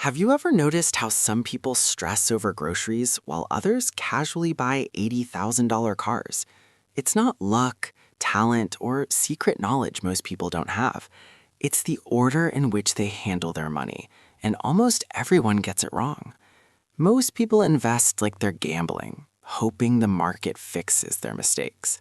Have you ever noticed how some people stress over groceries while others casually buy $80,000 cars? It's not luck, talent, or secret knowledge most people don't have. It's the order in which they handle their money, and almost everyone gets it wrong. Most people invest like they're gambling, hoping the market fixes their mistakes.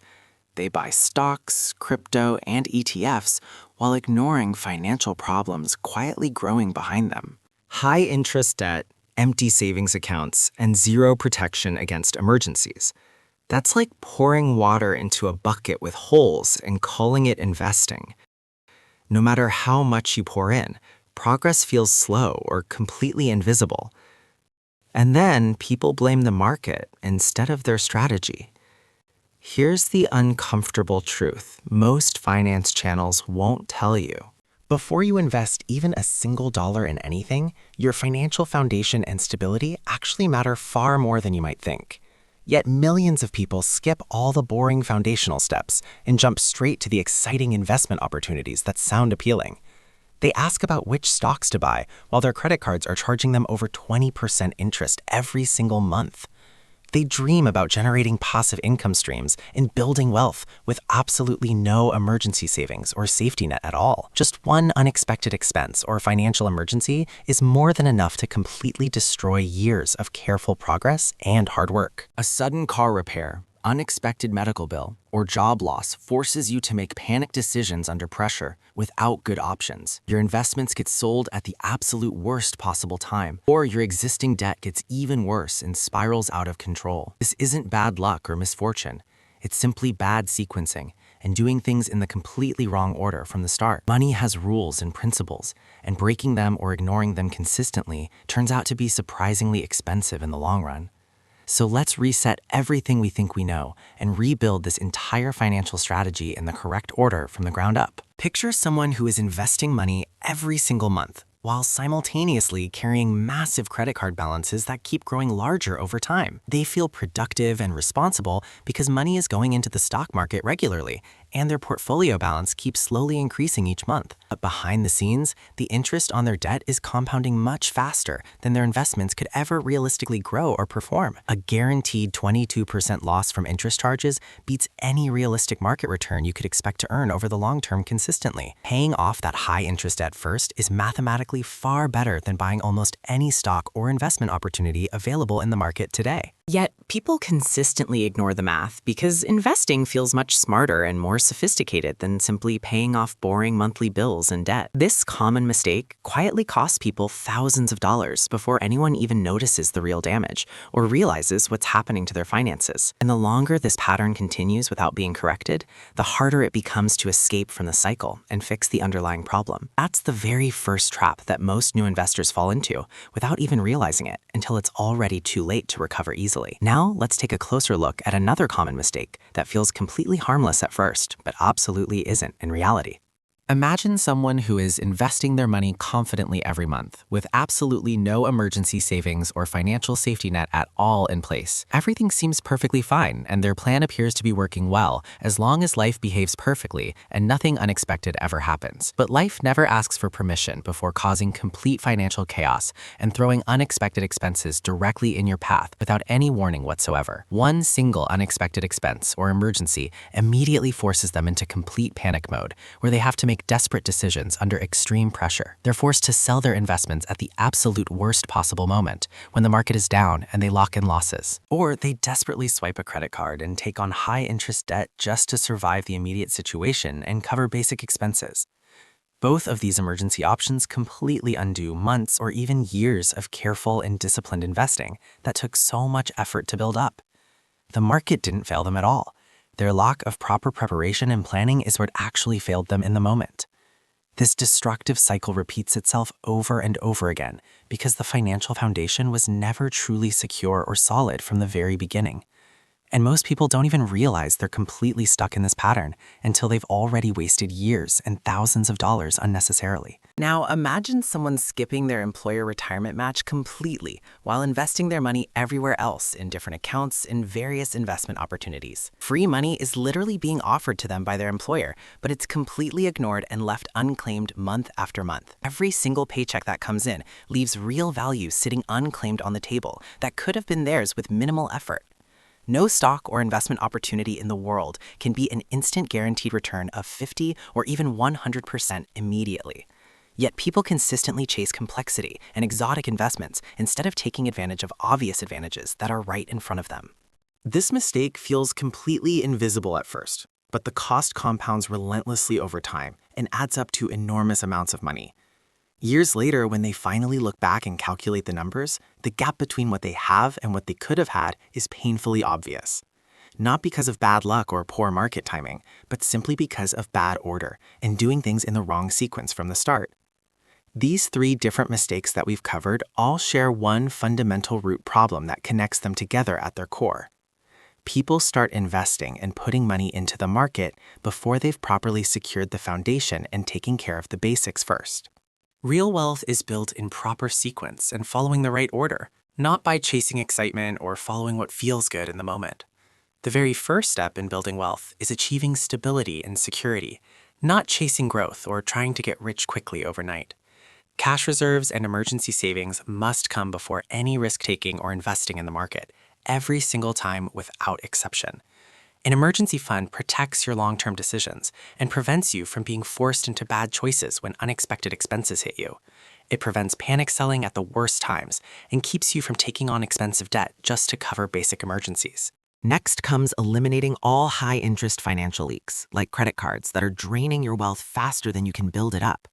They buy stocks, crypto, and ETFs while ignoring financial problems quietly growing behind them. High interest debt, empty savings accounts, and zero protection against emergencies. That's like pouring water into a bucket with holes and calling it investing. No matter how much you pour in, progress feels slow or completely invisible. And then people blame the market instead of their strategy. Here's the uncomfortable truth most finance channels won't tell you. Before you invest even a single dollar in anything, your financial foundation and stability actually matter far more than you might think. Yet millions of people skip all the boring foundational steps and jump straight to the exciting investment opportunities that sound appealing. They ask about which stocks to buy while their credit cards are charging them over 20% interest every single month. They dream about generating passive income streams and building wealth with absolutely no emergency savings or safety net at all. Just one unexpected expense or financial emergency is more than enough to completely destroy years of careful progress and hard work. A sudden car repair, unexpected medical bill, or job loss forces you to make panic decisions under pressure without good options. Your investments get sold at the absolute worst possible time, or your existing debt gets even worse and spirals out of control. This isn't bad luck or misfortune. It's simply bad sequencing and doing things in the completely wrong order from the start. Money has rules and principles, and breaking them or ignoring them consistently turns out to be surprisingly expensive in the long run. So let's reset everything we think we know and rebuild this entire financial strategy in the correct order from the ground up. Picture someone who is investing money every single month while simultaneously carrying massive credit card balances that keep growing larger over time. They feel productive and responsible because money is going into the stock market regularly, and their portfolio balance keeps slowly increasing each month. But behind the scenes, the interest on their debt is compounding much faster than their investments could ever realistically grow or perform. A guaranteed 22% loss from interest charges beats any realistic market return you could expect to earn over the long term consistently. Paying off that high interest debt first is mathematically far better than buying almost any stock or investment opportunity available in the market today. Yet, people consistently ignore the math because investing feels much smarter and more sophisticated than simply paying off boring monthly bills and debt. This common mistake quietly costs people thousands of dollars before anyone even notices the real damage or realizes what's happening to their finances. And the longer this pattern continues without being corrected, the harder it becomes to escape from the cycle and fix the underlying problem. That's the very first trap that most new investors fall into without even realizing it until it's already too late to recover easily. Now, let's take a closer look at another common mistake that feels completely harmless at first, but absolutely isn't in reality. Imagine someone who is investing their money confidently every month, with absolutely no emergency savings or financial safety net at all in place. Everything seems perfectly fine, and their plan appears to be working well, as long as life behaves perfectly and nothing unexpected ever happens. But life never asks for permission before causing complete financial chaos and throwing unexpected expenses directly in your path without any warning whatsoever. One single unexpected expense or emergency immediately forces them into complete panic mode, where they have to make desperate decisions under extreme pressure. They're forced to sell their investments at the absolute worst possible moment, when the market is down and they lock in losses. Or they desperately swipe a credit card and take on high-interest debt just to survive the immediate situation and cover basic expenses. Both of these emergency options completely undo months or even years of careful and disciplined investing that took so much effort to build up. The market didn't fail them at all. Their lack of proper preparation and planning is what actually failed them in the moment. This destructive cycle repeats itself over and over again because the financial foundation was never truly secure or solid from the very beginning. And most people don't even realize they're completely stuck in this pattern until they've already wasted years and thousands of dollars unnecessarily. Now, imagine someone skipping their employer retirement match completely while investing their money everywhere else in different accounts in various investment opportunities. Free money is literally being offered to them by their employer, but it's completely ignored and left unclaimed month after month. Every single paycheck that comes in leaves real value sitting unclaimed on the table that could have been theirs with minimal effort. No stock or investment opportunity in the world can be an instant guaranteed return of 50 or even 100% immediately. Yet people consistently chase complexity and exotic investments instead of taking advantage of obvious advantages that are right in front of them. This mistake feels completely invisible at first, but the cost compounds relentlessly over time and adds up to enormous amounts of money. Years later, when they finally look back and calculate the numbers, the gap between what they have and what they could have had is painfully obvious. Not because of bad luck or poor market timing, but simply because of bad order and doing things in the wrong sequence from the start. These three different mistakes that we've covered all share one fundamental root problem that connects them together at their core. People start investing and putting money into the market before they've properly secured the foundation and taken care of the basics first. Real wealth is built in proper sequence and following the right order, not by chasing excitement or following what feels good in the moment. The very first step in building wealth is achieving stability and security, not chasing growth or trying to get rich quickly overnight. Cash reserves and emergency savings must come before any risk-taking or investing in the market, every single time without exception. An emergency fund protects your long-term decisions and prevents you from being forced into bad choices when unexpected expenses hit you. It prevents panic selling at the worst times and keeps you from taking on expensive debt just to cover basic emergencies. Next comes eliminating all high-interest financial leaks, like credit cards that are draining your wealth faster than you can build it up.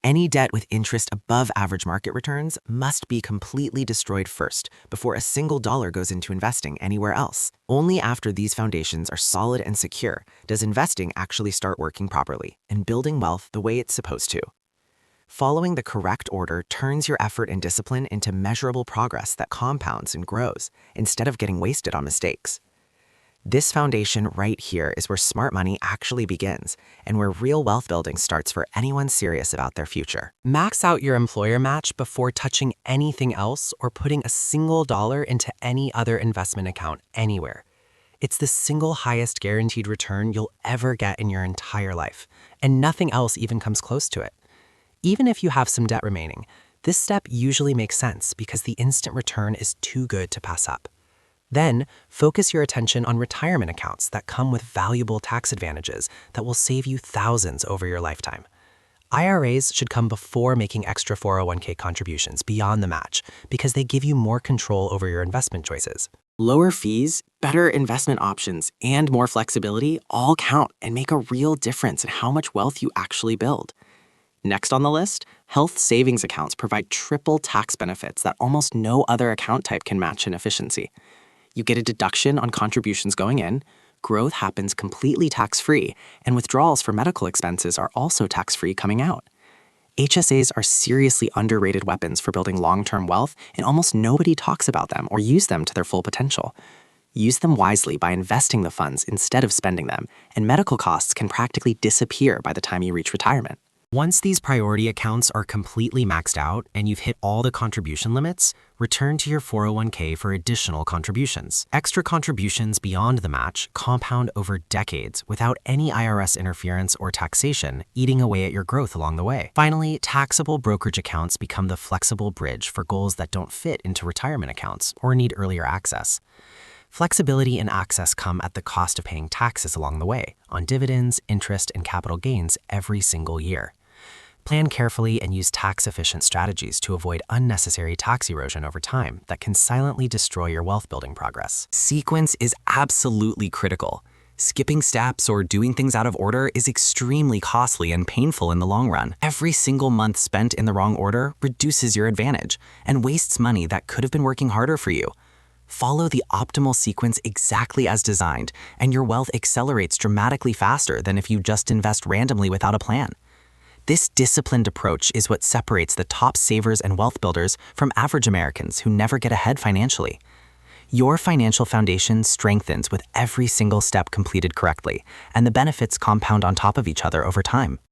Any debt with interest above average market returns must be completely destroyed first before a single dollar goes into investing anywhere else. Only after these foundations are solid and secure does investing actually start working properly and building wealth the way it's supposed to. Following the correct order turns your effort and discipline into measurable progress that compounds and grows instead of getting wasted on mistakes. This foundation right here is where smart money actually begins and where real wealth building starts for anyone serious about their future. Max out your employer match before touching anything else or putting a single dollar into any other investment account anywhere. It's the single highest guaranteed return you'll ever get in your entire life, and nothing else even comes close to it. Even if you have some debt remaining, this step usually makes sense because the instant return is too good to pass up. Then, focus your attention on retirement accounts that come with valuable tax advantages that will save you thousands over your lifetime. IRAs should come before making extra 401k contributions beyond the match because they give you more control over your investment choices. Lower fees, better investment options, and more flexibility all count and make a real difference in how much wealth you actually build. Next on the list, health savings accounts provide triple tax benefits that almost no other account type can match in efficiency. You get a deduction on contributions going in, growth happens completely tax-free, and withdrawals for medical expenses are also tax-free coming out. HSAs are seriously underrated weapons for building long-term wealth, and almost nobody talks about them or use them to their full potential. Use them wisely by investing the funds instead of spending them, and medical costs can practically disappear by the time you reach retirement. Once these priority accounts are completely maxed out and you've hit all the contribution limits, return to your 401k for additional contributions. Extra contributions beyond the match compound over decades without any IRS interference or taxation eating away at your growth along the way. Finally, taxable brokerage accounts become the flexible bridge for goals that don't fit into retirement accounts or need earlier access. Flexibility and access come at the cost of paying taxes along the way on dividends, interest, and capital gains every single year. Plan carefully and use tax-efficient strategies to avoid unnecessary tax erosion over time that can silently destroy your wealth-building progress. Sequence is absolutely critical. Skipping steps or doing things out of order is extremely costly and painful in the long run. Every single month spent in the wrong order reduces your advantage and wastes money that could have been working harder for you. Follow the optimal sequence exactly as designed, and your wealth accelerates dramatically faster than if you just invest randomly without a plan. This disciplined approach is what separates the top savers and wealth builders from average Americans who never get ahead financially. Your financial foundation strengthens with every single step completed correctly, and the benefits compound on top of each other over time.